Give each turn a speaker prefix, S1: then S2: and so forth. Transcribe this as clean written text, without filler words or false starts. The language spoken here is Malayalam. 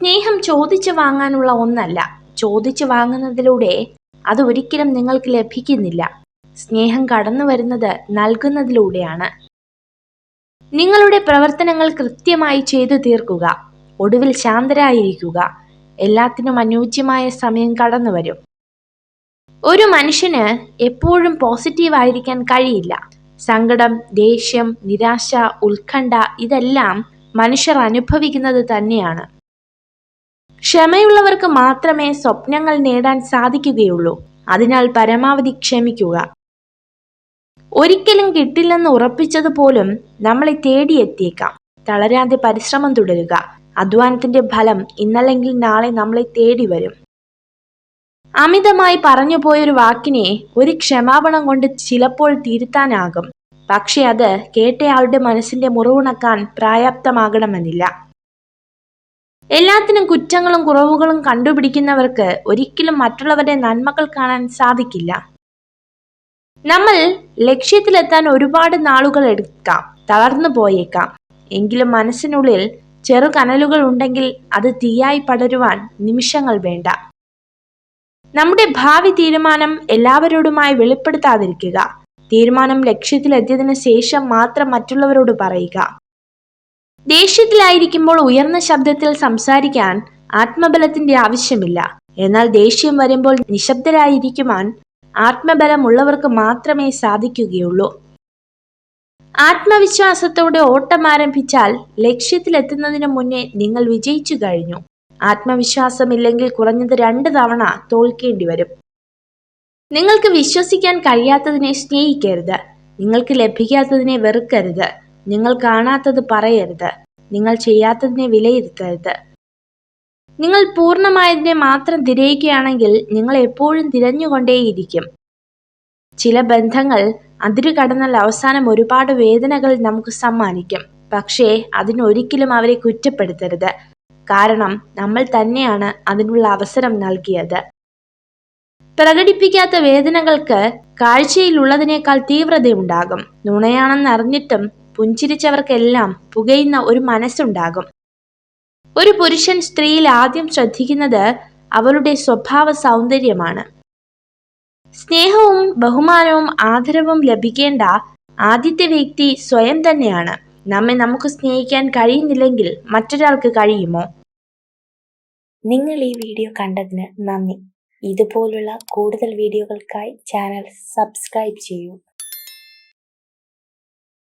S1: സ്നേഹം ചോദിച്ചു വാങ്ങാനുള്ള ഒന്നല്ല. ചോദിച്ചു വാങ്ങുന്നതിലൂടെ അത് ഒരിക്കലും നിങ്ങൾക്ക് ലഭിക്കുന്നില്ല. സ്നേഹം കടന്നു വരുന്നത് നൽകുന്നതിലൂടെയാണ്. നിങ്ങളുടെ പ്രവർത്തനങ്ങൾ കൃത്യമായി ചെയ്തു തീർക്കുക. ഒടുവിൽ ശാന്തരായിരിക്കുക. എല്ലാത്തിനും അനുയോജ്യമായ സമയം കടന്നു വരും. ഒരു മനുഷ്യന് എപ്പോഴും പോസിറ്റീവ് ആയിരിക്കാൻ കഴിയില്ല. സങ്കടം, ദേഷ്യം, നിരാശ, ഉത്കണ്ഠ ഇതെല്ലാം മനുഷ്യർ അനുഭവിക്കുന്നത് തന്നെയാണ്. ക്ഷമയുള്ളവർക്ക് മാത്രമേ സ്വപ്നങ്ങൾ നേടാൻ സാധിക്കുകയുള്ളൂ. അതിനാൽ പരമാവധി ക്ഷമിക്കുക. ഒരിക്കലും കിട്ടില്ലെന്ന് ഉറപ്പിച്ചതുപോലും നമ്മളെ തേടിയെത്തിയേക്കാം. തളരാതെ പരിശ്രമം തുടരുക. അധ്വാനത്തിന്റെ ഫലം ഇന്നല്ലെങ്കിൽ നാളെ നമ്മളെ തേടി വരും. അമിതമായി പറഞ്ഞു പോയൊരു വാക്കിനെ ഒരു ക്ഷമാപണം കൊണ്ട് ചിലപ്പോൾ തിരുത്താനാകും. പക്ഷെ അത് കേട്ടയാളുടെ മനസ്സിന്റെ മുറിവുണക്കാൻ പര്യാപ്തമാകണമെന്നില്ല. എല്ലാത്തിനും കുറ്റങ്ങളും കുറവുകളും കണ്ടുപിടിക്കുന്നവർക്ക് ഒരിക്കലും മറ്റുള്ളവരുടെ നന്മകൾ കാണാൻ സാധിക്കില്ല. നമ്മൾ ലക്ഷ്യത്തിലെത്താൻ ഒരുപാട് നാളുകൾ എടുക്കാം, തളർന്നു പോയേക്കാം. എങ്കിലും മനസ്സിനുള്ളിൽ ചെറു കനലുകൾ ഉണ്ടെങ്കിൽ അത് തീയായി പടരുവാൻ നിമിഷങ്ങൾ വേണ്ട. നമ്മുടെ ഭാവി തീരുമാനം എല്ലാവരോടുമായി വെളിപ്പെടുത്താതിരിക്കുക. തീരുമാനം ലക്ഷ്യത്തിലെത്തിയതിനു ശേഷം മാത്രം മറ്റുള്ളവരോട് പറയുക. ദേഷ്യത്തിലായിരിക്കുമ്പോൾ ഉയർന്ന ശബ്ദത്തിൽ സംസാരിക്കാൻ ആത്മബലത്തിന്റെ ആവശ്യമില്ല. എന്നാൽ ദേഷ്യം വരുമ്പോൾ നിശബ്ദരായിരിക്കുവാൻ ആത്മബലമുള്ളവർക്ക് മാത്രമേ സാധിക്കുകയുള്ളൂ. ആത്മവിശ്വാസത്തോടെ ഓട്ടം ആരംഭിച്ചാൽ ലക്ഷ്യത്തിലെത്തുന്നതിന് മുന്നേ നിങ്ങൾ വിജയിച്ചു കഴിഞ്ഞു. ആത്മവിശ്വാസമില്ലെങ്കിൽ കുറഞ്ഞത് 2 തവണ തോൽക്കേണ്ടി വരും. നിങ്ങൾക്ക് വിശ്വസിക്കാൻ കഴിയാത്തതിനെ സ്നേഹിക്കരുത്. നിങ്ങൾക്ക് ലഭിക്കാത്തതിനെ വെറുക്കരുത്. നിങ്ങൾ കാണാത്തത് പറയരുത്. നിങ്ങൾ ചെയ്യാത്തതിനെ വിലയിരുത്തരുത്. നിങ്ങൾ പൂർണ്ണമായതിനെ മാത്രം തിരയുകയാണെങ്കിൽ നിങ്ങൾ എപ്പോഴും തിരഞ്ഞുകൊണ്ടേയിരിക്കും. ചില ബന്ധങ്ങൾ അതിരുകടന്നാൽ അവസാനം ഒരുപാട് വേദനകൾ നമുക്ക് സമ്മാനിക്കും. പക്ഷേ അതിനൊരിക്കലും അവരെ കുറ്റപ്പെടുത്തരുത്. കാരണം നമ്മൾ തന്നെയാണ് അതിനുള്ള അവസരം നൽകിയത്. പ്രകടിപ്പിക്കാത്ത വേദനകൾക്ക് കാഴ്ചയിലുള്ളതിനേക്കാൾ തീവ്രതയുണ്ടാകും. നുണയാണെന്നറിഞ്ഞിട്ടും പുഞ്ചിരിച്ചവർക്കെല്ലാം പുകയുന്ന ഒരു മനസ്സുണ്ടാകും. ഒരു പുരുഷൻ സ്ത്രീയിൽ ആദ്യം ശ്രദ്ധിക്കുന്നത് അവളുടെ സ്വഭാവ സൗന്ദര്യമാണ്. സ്നേഹവും ബഹുമാനവും ആദരവും ലഭിക്കേണ്ട ആദ്യത്തെ വ്യക്തി സ്വയം തന്നെയാണ്. നമ്മെ നമുക്ക് സ്നേഹിക്കാൻ കഴിയുന്നില്ലെങ്കിൽ മറ്റൊരാൾക്ക് കഴിയുമോ?
S2: നിങ്ങൾ ഈ വീഡിയോ കണ്ടതിന് നന്ദി. ഇതുപോലുള്ള കൂടുതൽ വീഡിയോകൾക്കായി ചാനൽ സബ്സ്ക്രൈബ് ചെയ്യൂ.